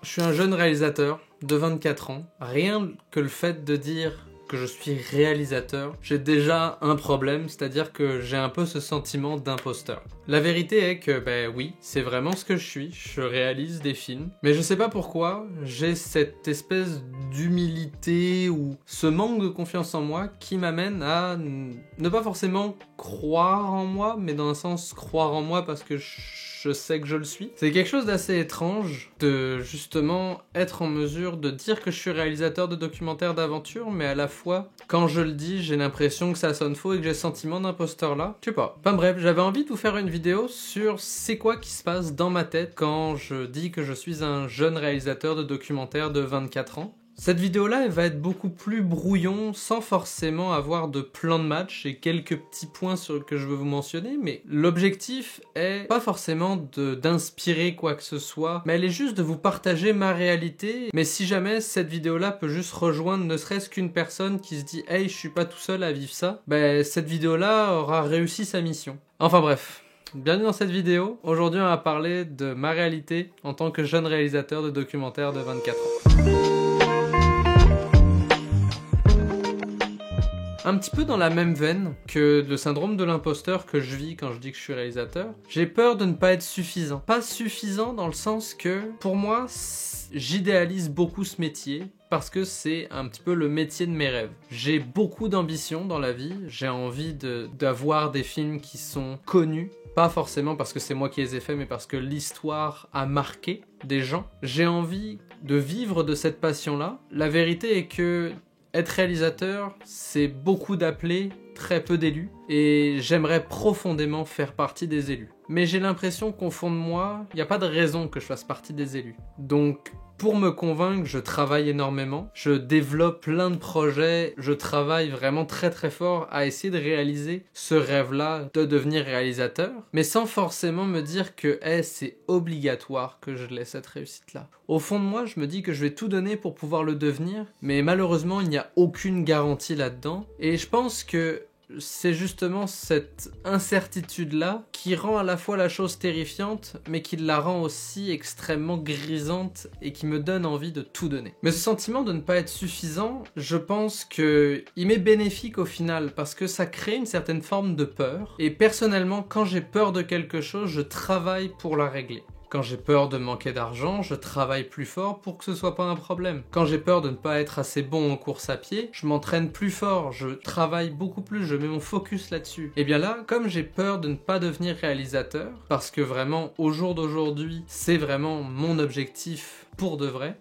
Je suis un jeune réalisateur de 24 ans. Rien que le fait de dire que je suis réalisateur, j'ai déjà un problème, c'est-à-dire que j'ai un peu ce sentiment d'imposteur. La vérité est que, oui, c'est vraiment ce que je réalise des films, mais je sais pas pourquoi, j'ai cette espèce d'humilité ou ce manque de confiance en moi qui m'amène à ne pas forcément croire en moi, mais dans un sens croire en moi parce que je sais que je le suis. C'est quelque chose d'assez étrange de justement être en mesure de dire que je suis réalisateur de documentaires d'aventure, mais à la fois, quand je le dis, j'ai l'impression que ça sonne faux et que j'ai ce sentiment d'imposteur là. Je sais pas. Enfin bref, j'avais envie de vous faire une vidéo sur c'est quoi qui se passe dans ma tête quand je dis que je suis un jeune réalisateur de documentaires de 24 ans. Cette vidéo-là, elle va être beaucoup plus brouillon, sans forcément avoir de plan de match et quelques petits points que je veux vous mentionner, mais l'objectif est pas forcément d'inspirer quoi que ce soit, mais elle est juste de vous partager ma réalité. Mais si jamais cette vidéo-là peut juste rejoindre ne serait-ce qu'une personne qui se dit « Hey, je suis pas tout seul à vivre ça », cette vidéo-là aura réussi sa mission. Enfin bref. Bienvenue dans cette vidéo. Aujourd'hui, on va parler de ma réalité en tant que jeune réalisateur de documentaires de 24 ans. Un petit peu dans la même veine que le syndrome de l'imposteur que je vis quand je dis que je suis réalisateur, j'ai peur de ne pas être suffisant. Pas suffisant dans le sens que, pour moi, j'idéalise beaucoup ce métier parce que c'est un petit peu le métier de mes rêves. J'ai beaucoup d'ambition dans la vie, j'ai envie d'avoir des films qui sont connus, pas forcément parce que c'est moi qui les ai faits, mais parce que l'histoire a marqué des gens. J'ai envie de vivre de cette passion-là. La vérité est que être réalisateur, c'est beaucoup d'appelés, très peu d'élus, et j'aimerais profondément faire partie des élus. Mais j'ai l'impression qu'au fond de moi, il n'y a pas de raison que je fasse partie des élus. Donc, pour me convaincre, je travaille énormément, je développe plein de projets, je travaille vraiment très très fort à essayer de réaliser ce rêve-là de devenir réalisateur, mais sans forcément me dire que c'est obligatoire que je l'ai cette réussite-là. Au fond de moi, je me dis que je vais tout donner pour pouvoir le devenir, mais malheureusement, il n'y a aucune garantie là-dedans, et je pense que c'est justement cette incertitude-là qui rend à la fois la chose terrifiante, mais qui la rend aussi extrêmement grisante et qui me donne envie de tout donner. Mais ce sentiment de ne pas être suffisant, je pense qu'il m'est bénéfique au final, parce que ça crée une certaine forme de peur. Et personnellement, quand j'ai peur de quelque chose, je travaille pour la régler. Quand j'ai peur de manquer d'argent, je travaille plus fort pour que ce soit pas un problème. Quand j'ai peur de ne pas être assez bon en course à pied, je m'entraîne plus fort, je travaille beaucoup plus, je mets mon focus là-dessus. Et bien là, comme j'ai peur de ne pas devenir réalisateur, parce que vraiment, au jour d'aujourd'hui, c'est vraiment mon objectif pour de vrai,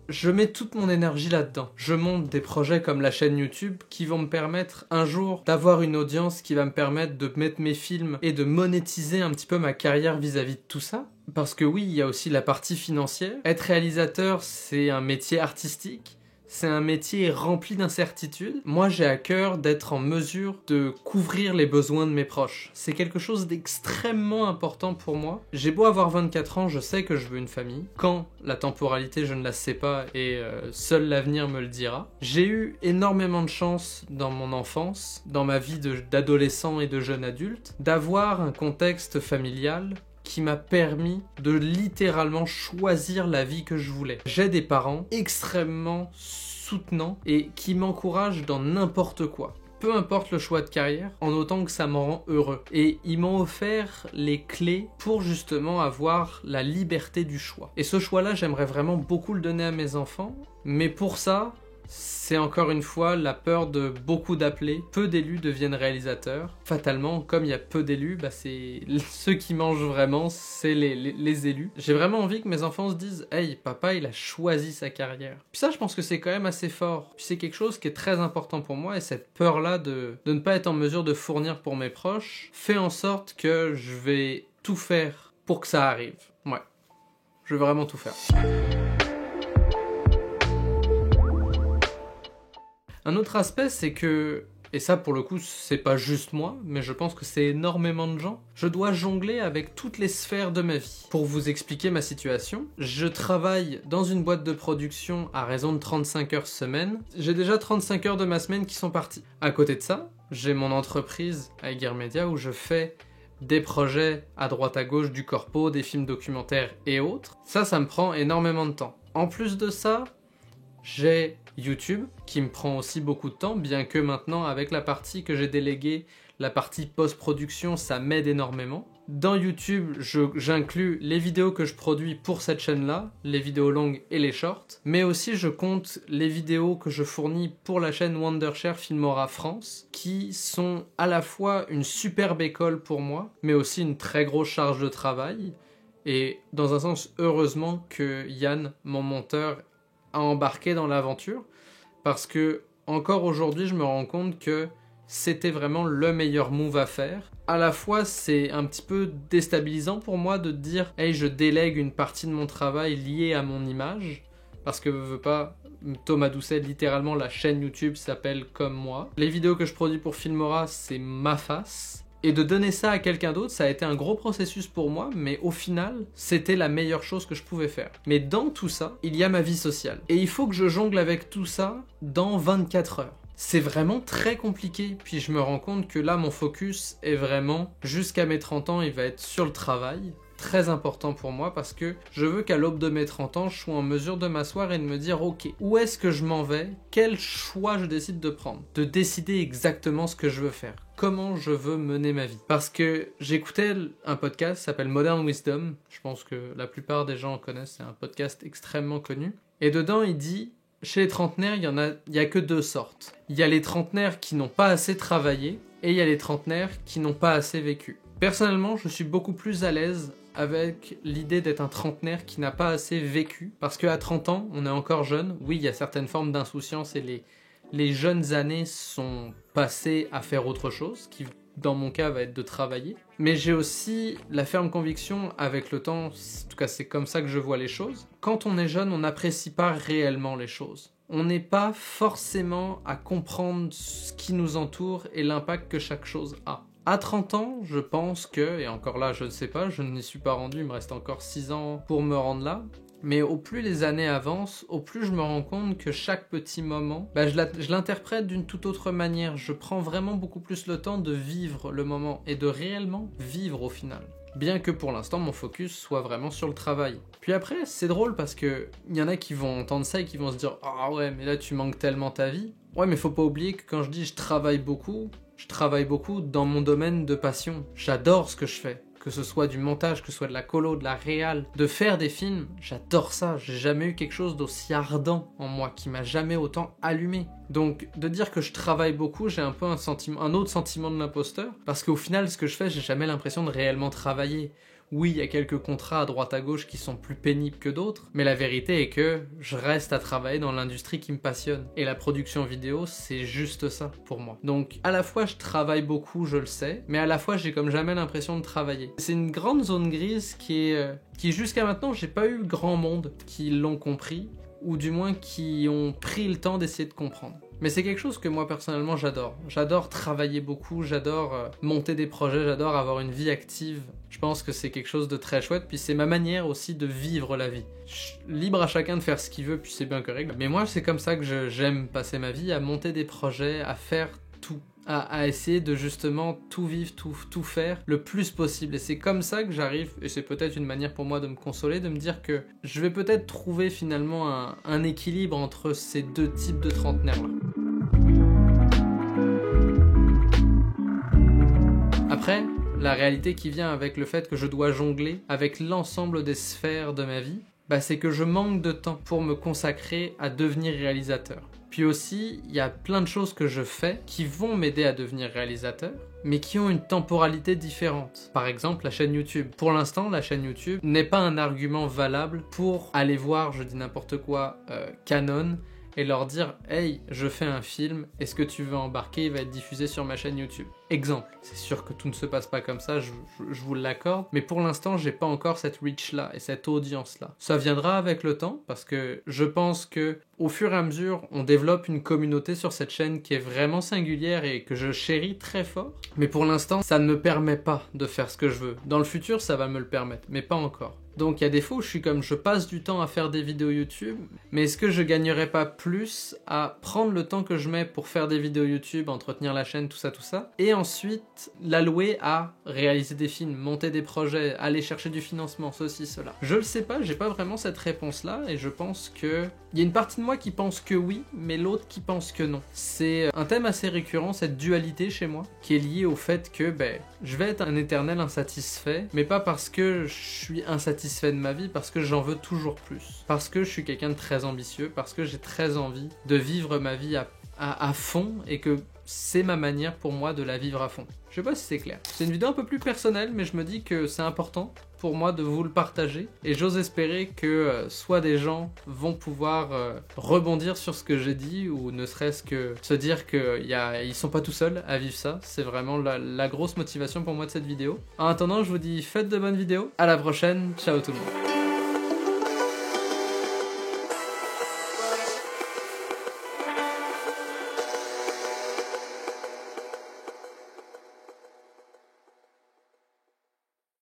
je mets toute mon énergie là-dedans. Je monte des projets comme la chaîne YouTube qui vont me permettre un jour d'avoir une audience qui va me permettre de mettre mes films et de monétiser un petit peu ma carrière vis-à-vis de tout ça. Parce que oui, il y a aussi la partie financière. Être réalisateur, c'est un métier artistique. C'est un métier rempli d'incertitudes. Moi, j'ai à cœur d'être en mesure de couvrir les besoins de mes proches. C'est quelque chose d'extrêmement important pour moi. J'ai beau avoir 24 ans, je sais que je veux une famille. Quand la temporalité, je ne la sais pas et seul l'avenir me le dira. J'ai eu énormément de chance dans mon enfance, dans ma vie d'adolescent et de jeune adulte, d'avoir un contexte familial qui m'a permis de littéralement choisir la vie que je voulais. J'ai des parents extrêmement soutenants et qui m'encouragent dans n'importe quoi. Peu importe le choix de carrière, en autant que ça me rend heureux. Et ils m'ont offert les clés pour justement avoir la liberté du choix. Et ce choix-là, j'aimerais vraiment beaucoup le donner à mes enfants, mais pour ça, c'est encore une fois la peur de beaucoup d'appelés. Peu d'élus deviennent réalisateurs. Fatalement, comme il y a peu d'élus, c'est ceux qui mangent vraiment, c'est les élus. J'ai vraiment envie que mes enfants se disent « Hey, papa, il a choisi sa carrière. » Puis ça, je pense que c'est quand même assez fort. Puis c'est quelque chose qui est très important pour moi, et cette peur-là de ne pas être en mesure de fournir pour mes proches fait en sorte que je vais tout faire pour que ça arrive. Ouais, je vais vraiment tout faire. Un autre aspect, c'est que, et ça pour le coup c'est pas juste moi, mais je pense que c'est énormément de gens, je dois jongler avec toutes les sphères de ma vie. Pour vous expliquer ma situation, je travaille dans une boîte de production à raison de 35 heures semaine. J'ai déjà 35 heures de ma semaine qui sont parties. À côté de ça, j'ai mon entreprise Aiger Media où je fais des projets à droite à gauche, du corpo, des films documentaires et autres. Ça me prend énormément de temps. En plus de ça, j'ai YouTube qui me prend aussi beaucoup de temps, bien que maintenant avec la partie que j'ai déléguée, la partie post-production, ça m'aide énormément. Dans YouTube, j'inclus les vidéos que je produis pour cette chaîne-là, les vidéos longues et les shorts, mais aussi je compte les vidéos que je fournis pour la chaîne Wondershare Filmora France, qui sont à la fois une superbe école pour moi, mais aussi une très grosse charge de travail. Et dans un sens, heureusement que Yann, mon monteur, a embarqué dans l'aventure, parce que encore aujourd'hui, je me rends compte que c'était vraiment le meilleur move à faire. À la fois, c'est un petit peu déstabilisant pour moi de dire « Hey, je délègue une partie de mon travail liée à mon image », parce que veux pas, Thomas Doucet, littéralement, la chaîne YouTube s'appelle comme moi. Les vidéos que je produis pour Filmora, c'est ma face. Et de donner ça à quelqu'un d'autre, ça a été un gros processus pour moi, mais au final, c'était la meilleure chose que je pouvais faire. Mais dans tout ça, il y a ma vie sociale. Et il faut que je jongle avec tout ça dans 24 heures. C'est vraiment très compliqué, puis je me rends compte que là, mon focus est vraiment, jusqu'à mes 30 ans, il va être sur le travail. Très important pour moi parce que je veux qu'à l'aube de mes 30 ans, je sois en mesure de m'asseoir et de me dire ok, où est-ce que je m'en vais? Quel choix je décide de prendre? De décider exactement ce que je veux faire. Comment je veux mener ma vie. Parce que j'écoutais un podcast qui s'appelle Modern Wisdom. Je pense que la plupart des gens en connaissent, c'est un podcast extrêmement connu. Et dedans, il dit, chez les trentenaires, il y a que deux sortes. Il y a les trentenaires qui n'ont pas assez travaillé et il y a les trentenaires qui n'ont pas assez vécu. Personnellement, je suis beaucoup plus à l'aise avec l'idée d'être un trentenaire qui n'a pas assez vécu. Parce qu'à 30 ans, on est encore jeune. Oui, il y a certaines formes d'insouciance et les jeunes années sont passées à faire autre chose, qui dans mon cas va être de travailler. Mais j'ai aussi la ferme conviction avec le temps, en tout cas c'est comme ça que je vois les choses. Quand on est jeune, on n'apprécie pas réellement les choses. On n'est pas forcément à comprendre ce qui nous entoure et l'impact que chaque chose a. À 30 ans, je pense que, et encore là je ne sais pas, je n'y suis pas rendu, il me reste encore 6 ans pour me rendre là, mais au plus les années avancent, au plus je me rends compte que chaque petit moment, je l'interprète d'une toute autre manière. Je prends vraiment beaucoup plus le temps de vivre le moment et de réellement vivre au final. Bien que pour l'instant mon focus soit vraiment sur le travail. Puis après, c'est drôle parce que il y en a qui vont entendre ça et qui vont se dire « Ah ouais, mais là tu manques tellement ta vie ». Ouais, mais faut pas oublier que quand je dis je travaille beaucoup dans mon domaine de passion. J'adore ce que je fais. Que ce soit du montage, que ce soit de la colo, de la réal, de faire des films, j'adore ça. J'ai jamais eu quelque chose d'aussi ardent en moi, qui m'a jamais autant allumé. Donc, de dire que je travaille beaucoup, j'ai un peu un autre sentiment de l'imposteur, parce qu'au final, ce que je fais, j'ai jamais l'impression de réellement travailler. Oui, il y a quelques contrats à droite à gauche qui sont plus pénibles que d'autres, mais la vérité est que je reste à travailler dans l'industrie qui me passionne. Et la production vidéo, c'est juste ça pour moi. Donc, à la fois, je travaille beaucoup, je le sais, mais à la fois, j'ai comme jamais l'impression de travailler. C'est une grande zone grise qui jusqu'à maintenant, j'ai pas eu grand monde qui l'ont compris, ou du moins qui ont pris le temps d'essayer de comprendre. Mais c'est quelque chose que moi personnellement j'adore. J'adore travailler beaucoup, j'adore monter des projets, j'adore avoir une vie active. Je pense que c'est quelque chose de très chouette, puis c'est ma manière aussi de vivre la vie. Libre à chacun de faire ce qu'il veut, puis c'est bien correct. Mais moi c'est comme ça que j'aime passer ma vie, à monter des projets, à faire tout. À essayer de justement tout vivre, tout faire le plus possible. Et c'est comme ça que j'arrive, et c'est peut-être une manière pour moi de me consoler, de me dire que je vais peut-être trouver finalement un équilibre entre ces deux types de trentenaires-là. Après, la réalité qui vient avec le fait que je dois jongler avec l'ensemble des sphères de ma vie, c'est que je manque de temps pour me consacrer à devenir réalisateur. Puis aussi, il y a plein de choses que je fais qui vont m'aider à devenir réalisateur, mais qui ont une temporalité différente. Par exemple, la chaîne YouTube. Pour l'instant, la chaîne YouTube n'est pas un argument valable pour aller voir, je dis n'importe quoi, Canon, et leur dire « Hey, je fais un film, est-ce que tu veux embarquer? Il va être diffusé sur ma chaîne YouTube. » Exemple. C'est sûr que tout ne se passe pas comme ça, je vous l'accorde, mais pour l'instant, j'ai pas encore cette reach-là et cette audience-là. Ça viendra avec le temps, parce que je pense que au fur et à mesure, on développe une communauté sur cette chaîne qui est vraiment singulière et que je chéris très fort. Mais pour l'instant, ça ne me permet pas de faire ce que je veux. Dans le futur, ça va me le permettre, mais pas encore. Donc il y a des fois où je suis comme, je passe du temps à faire des vidéos YouTube, mais est-ce que je gagnerais pas plus à prendre le temps que je mets pour faire des vidéos YouTube, entretenir la chaîne, tout ça, et ensuite l'allouer à réaliser des films, monter des projets, aller chercher du financement, ceci, cela. Je le sais pas, j'ai pas vraiment cette réponse-là, et je pense que... Il y a une partie de moi qui pense que oui, mais l'autre qui pense que non. C'est un thème assez récurrent, cette dualité chez moi, qui est liée au fait que, je vais être un éternel insatisfait, mais pas parce que je suis insatisfait de ma vie, parce que j'en veux toujours plus. Parce que je suis quelqu'un de très ambitieux, parce que j'ai très envie de vivre ma vie à fond, et que c'est ma manière pour moi de la vivre à fond. Je sais pas si c'est clair. C'est une vidéo un peu plus personnelle, mais je me dis que c'est important pour moi de vous le partager, et j'ose espérer que soit des gens vont pouvoir rebondir sur ce que j'ai dit, ou ne serait-ce que se dire qu'ils sont pas tout seuls à vivre ça. C'est vraiment la grosse motivation pour moi de cette vidéo. En attendant, je vous dis faites de bonnes vidéos, à la prochaine, ciao tout le monde.